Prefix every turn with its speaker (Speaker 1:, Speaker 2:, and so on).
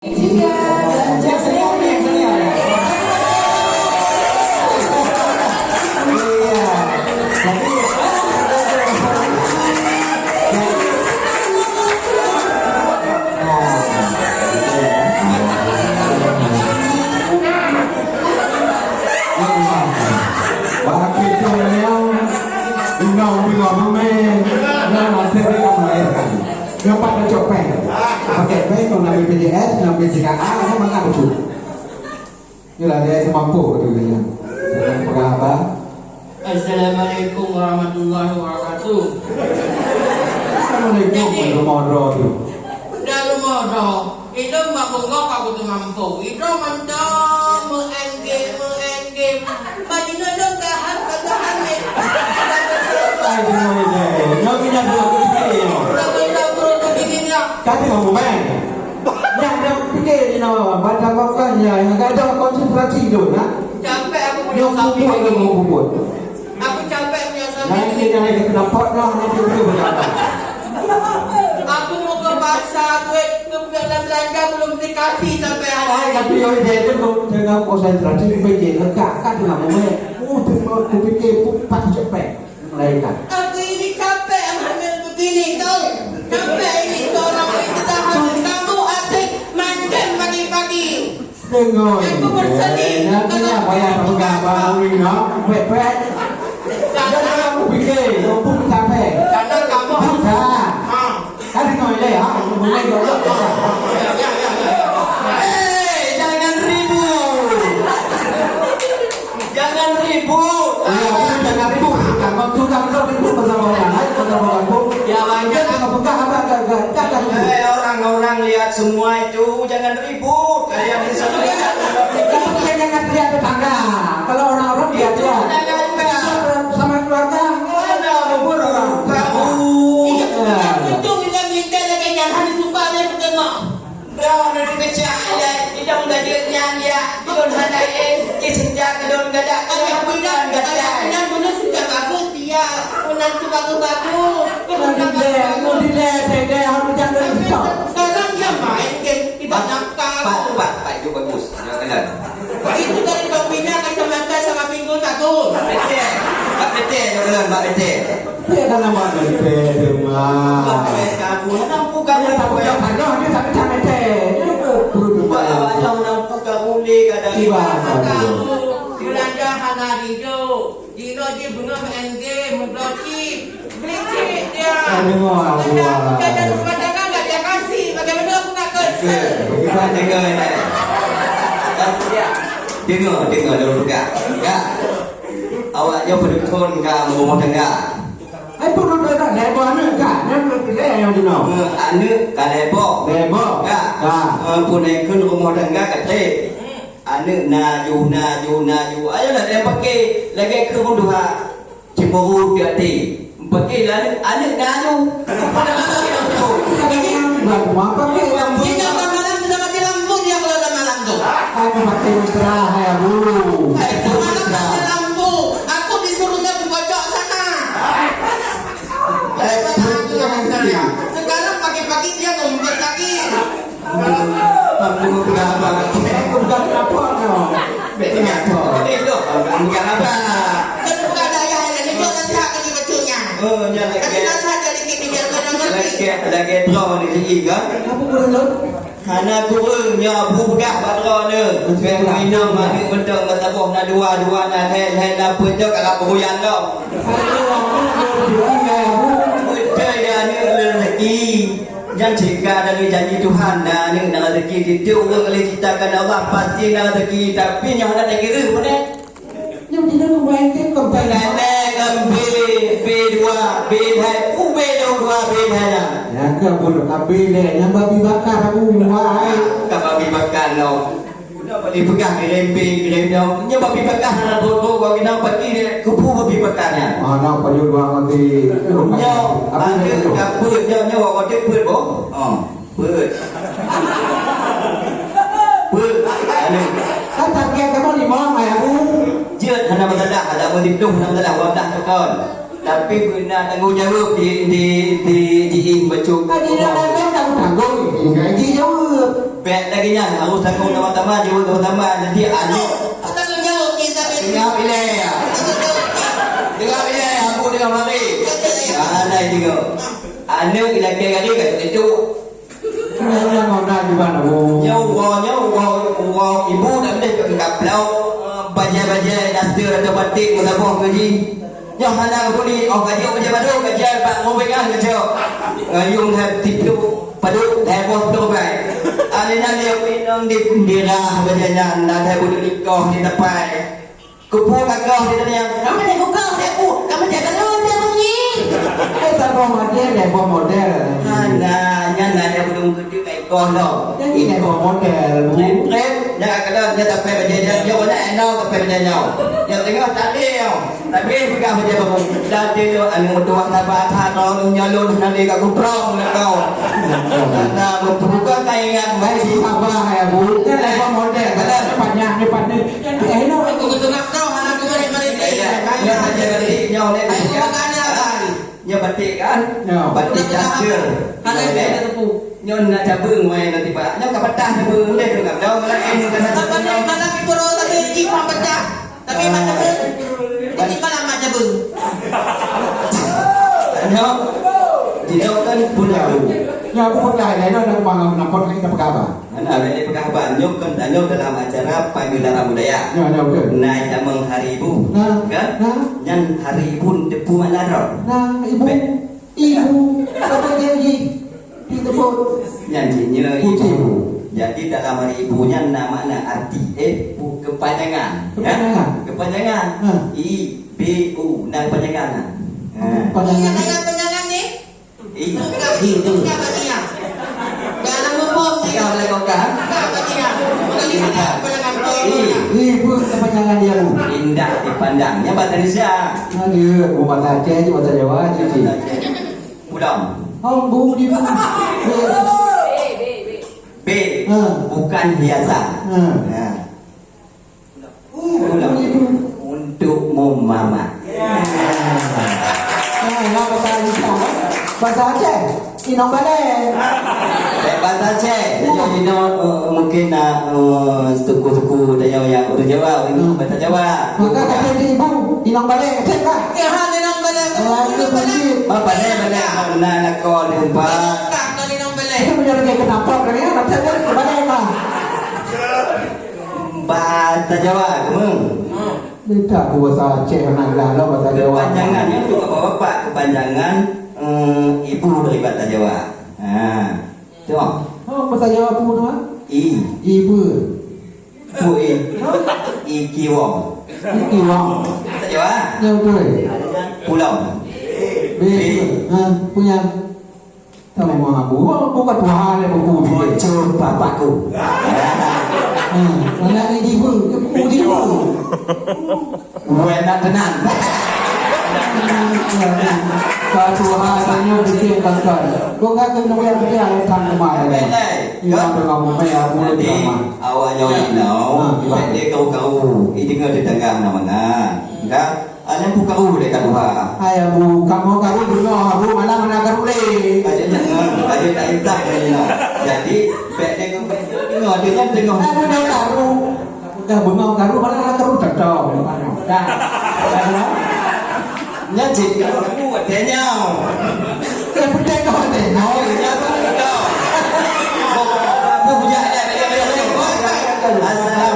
Speaker 1: juga dan jangan
Speaker 2: yang pada copet pakai baik kalau nabi PJS nabi CKA ini mana betul ini lah dia mampu katanya apa.
Speaker 3: Assalamualaikum warahmatullahi wabarakatuh.
Speaker 2: Assalamualaikum warahmatullahi wabarakatuh.
Speaker 3: Dalam modo itu mbak bengok aku tuh mampu itu mantap mengengge bajina dong tahan
Speaker 2: Nyoknya dulu kata kamu main yang dia pikir ni nama baca bakalnya yang ada konsentrasi tu nak
Speaker 3: capek aku punya
Speaker 2: yang
Speaker 3: sapi
Speaker 2: bubut
Speaker 3: aku capek punya sapi
Speaker 2: yang ini yang kena pot dah nanti dia berapa
Speaker 3: aku mau ke pasar duit ke belanja belum dikasih sampai hari
Speaker 2: tapi yang dia tu dengan konsentrasi fikir lekak kan dengan main tu fikir pas capek mereka
Speaker 3: aku ini capek hamil begini tau capek ini seorang wanita hamil kamu asik mancing pagi-pagi
Speaker 2: dengar
Speaker 3: aku bersedih
Speaker 2: nantinya bayar pegawai ini no pepet jangan kamu fikir kamu capek
Speaker 3: karena kamu
Speaker 2: sudah kan dengar dia ya mulai dulu
Speaker 3: jangan ribut jangan ribut
Speaker 2: jangan ribut kamu sudah ribut bersama orang
Speaker 3: ya banyak
Speaker 2: buka apa jangan
Speaker 1: orang-orang lihat semua itu jangan ribut kalian bisa lihat
Speaker 2: jangan lihat tetangga kalau orang-orang lihat ya sama keluarga
Speaker 1: ada bubur orang
Speaker 3: kamu itu minta lagi jangan lupa dia bertengok
Speaker 1: Dalam dari kecil tidak mengajarnya dia tidak hadain sejak tidak gadak
Speaker 3: ayah bilang benar sudah bagus dia menantu bagus-bagus sekarang dia main game tidak nakal
Speaker 1: Pak itu bagus jangan
Speaker 3: itu dari pembina kacamata sama pinggul takut
Speaker 1: Pak Pete jangan Pak Pete
Speaker 2: dia kan nama dari rumah
Speaker 1: kamu nampu kamu
Speaker 2: tapi yang ada dia tak cakap
Speaker 1: Bawa nampu kamu ni kadang
Speaker 3: kamu belanja hari hijau Dino dia bunga menengge memblokir belicik dia dan rumah tangga nggak dia kasih bagaimana aku nak kesel
Speaker 1: dengar dulu kak awak jauh berdekon kak rumah tangga
Speaker 2: itu duduk dah lebo anu kan dia yang dino
Speaker 1: anu kak lebo kak punai kun rumah tangga kat teh anu naju ayolah dia pakai lagi ke dua cemburu dia ti pakai anu naju
Speaker 2: apa ke
Speaker 3: jika malam sudah mati lampu dia kalau ada malam tu
Speaker 2: aku pakai mesra ya dulu
Speaker 3: malam mati lampu aku disuruhnya ke pojok sana sekarang pagi-pagi dia ngumpet lagi
Speaker 2: aku bukan apa
Speaker 1: bukan apa
Speaker 3: dan bukan daya yang itu nanti akan dibacanya tapi nasihat dari kita biar kena ngerti
Speaker 1: lagi draw ni segi kan
Speaker 2: aku boleh
Speaker 1: Hana kurangnya abu begah badra ni Kau minum mandi bentuk matabuh na dua na hei na punjuk kat peruyan dah Betul dia ni rezeki Jangan jika dari janji Tuhan dah ni nak rezeki kita orang boleh ciptakan Allah pasti nak rezeki tapi yang nak kira mana
Speaker 2: yang tidak membayangkan kembali
Speaker 1: B2 B2 B2 B2
Speaker 2: ya ke bodoh kabel yang babi bakar aku wahai
Speaker 1: kat babi bakar lo udah balik pegang gelem dong nya babi bakar nak bodoh kau kena pergi kupu babi bakarnya
Speaker 2: anak payung nanti
Speaker 1: nya ada kaput nya kau dia put boh put anu
Speaker 2: kata dia kamu di mana aku
Speaker 1: jeut hana mendadak ada mendidung hana mendadak wadah tekon tapi benar tanggung jawab di bacuk
Speaker 2: tadi dah tanggung gaji jauh
Speaker 1: Pek lagi nya harus takut teman-teman jauh teman-teman nanti anu.
Speaker 3: Tak tahu jawab ni sampai.
Speaker 1: Dengar pilih ya. Dengar pilih aku dengar mari. Ada juga. Anu kita kira dia kat itu.
Speaker 2: Yang mau nak di mana?
Speaker 1: Nyawa ibu dah boleh ke kaplau baja-baja dasar atau batik kita buang gaji. Yang mana aku ni gaji baja baru gaji pak ngobekan kerja. Ngayung tipu padu heboh tu baik. Alina dia pinang di dirah bajanya nak ada budak nikah di tepai. Kupu kakak di dalam kamu ni kau aku kamu jaga lu dia bunyi.
Speaker 2: Tak bawa model.
Speaker 1: Nah, nyana dia belum kerja kayak kau dah.
Speaker 2: Ini bawa model.
Speaker 1: Trend, jangan kena dia tak payah berjaya. Dia mana enak tak payah berjaya. Yang tengah tak ada. Tapi pegang berjaya baru. Dah dia anu tua sabar thanos nyalon nanti kat kuprong kau. Nah, membuka tayangan
Speaker 2: Baik sabar ya bu. Ini bawa model. Kalau panjang ni pandai. Yang enak.
Speaker 3: Aku betul nak tahu mana aku mari ni.
Speaker 1: Ya, saja balik nyaw ni.
Speaker 3: Aku makan apa?
Speaker 1: Ya batik kan? Batik dasar.
Speaker 3: Ada dia tepung.
Speaker 1: Nyon nak cabung mai nanti pak. Nyon ka petah cabung boleh tu kan. Dah malah kan.
Speaker 3: Apa ni mana pikir tadi cipang pecah. Tapi macam ini malah macam bung.
Speaker 1: Nyon. Dia kan punya.
Speaker 2: Ya aku pun dah ada nak bangun nampak kita apa?
Speaker 1: Anak ini pekahaban nyok kan nyok dalam acara pagelaran budaya.
Speaker 2: Ya betul.
Speaker 1: Naik damang hari ibu.
Speaker 2: Nah,
Speaker 1: Kan?
Speaker 2: nah.
Speaker 1: Yang hari ibu depu mana ro?
Speaker 2: Nah, ibu, apa dia disebut?
Speaker 1: Nyanyinya ibu. Jadi dalam hari ibunya namanya arti kepanjangan.
Speaker 2: Kepanjangan.
Speaker 1: Kepanjangan. I B U nah kepanjangan.
Speaker 3: Penyangan ni. Itu siapa dia? Jangan membom ni.
Speaker 1: Kau boleh kau kan?
Speaker 3: Siapa dia? Melihat penyangan tu.
Speaker 2: Ibu kepanjangan dia bu.
Speaker 1: Indah dipandangnya bahasa Indonesia.
Speaker 2: Dia bu bahasa Aceh je bahasa Jawa je.
Speaker 1: Pulang.
Speaker 2: Oh bu di bu.
Speaker 1: B bukan biasa. Pulang untuk mama.
Speaker 2: Bahasa Aceh. Inong balai.
Speaker 1: Bahasa Aceh. Jadi mungkin suku-suku yang orang Jawa ini bahasa Jawa.
Speaker 2: Maka kata dia ibu inong balai Aceh kah?
Speaker 3: Kehan dengan balai.
Speaker 2: Itu pasti.
Speaker 1: Apa dia mana nak kau nampak?
Speaker 3: Tak dengan balai.
Speaker 2: Itu punya lagi kenapa? Kerana nak cakap balai kah?
Speaker 1: Bahasa Jawa kamu.
Speaker 2: Tidak bahasa Aceh nak lah bahasa Jawa.
Speaker 1: Kepanjangannya untuk bapak kepanjangan ibu dari bahasa Jawa. Tengok.
Speaker 2: Oh bahasa Jawa pun tu ah. Ibu.
Speaker 1: Bu I kiwong.
Speaker 2: Iki wong.
Speaker 1: Bahasa Jawa.
Speaker 2: Ya betul.
Speaker 1: Pulau.
Speaker 2: B. Punya. Tahu mau aku. Bukan Tuhan yang buku.
Speaker 1: Bocor bapakku.
Speaker 2: Anak ni ibu. Ibu.
Speaker 1: Enak tenan.
Speaker 2: Satu hanya bikin kantor. Kau kan kena yang dia yang tang rumah ada. Ia memang memang mulut
Speaker 1: Jadi
Speaker 2: sama.
Speaker 1: awalnya inau, dia kau ini dengar di tengah namanya. Enggak, ada buka dekat Tuhan.
Speaker 2: Hai bu, kamu dengar bu mana kamu le.
Speaker 1: Aja jangan, aja tak intak ni. Jadi bednya kau dengar.
Speaker 2: Aku dah karu. Dah bengau karu mana karu cocok. Dah.
Speaker 1: Nyaji kalau aku adanya.
Speaker 2: Yang penting kau ada.
Speaker 1: Oh, ya betul. Bu punya ada. Assalamualaikum.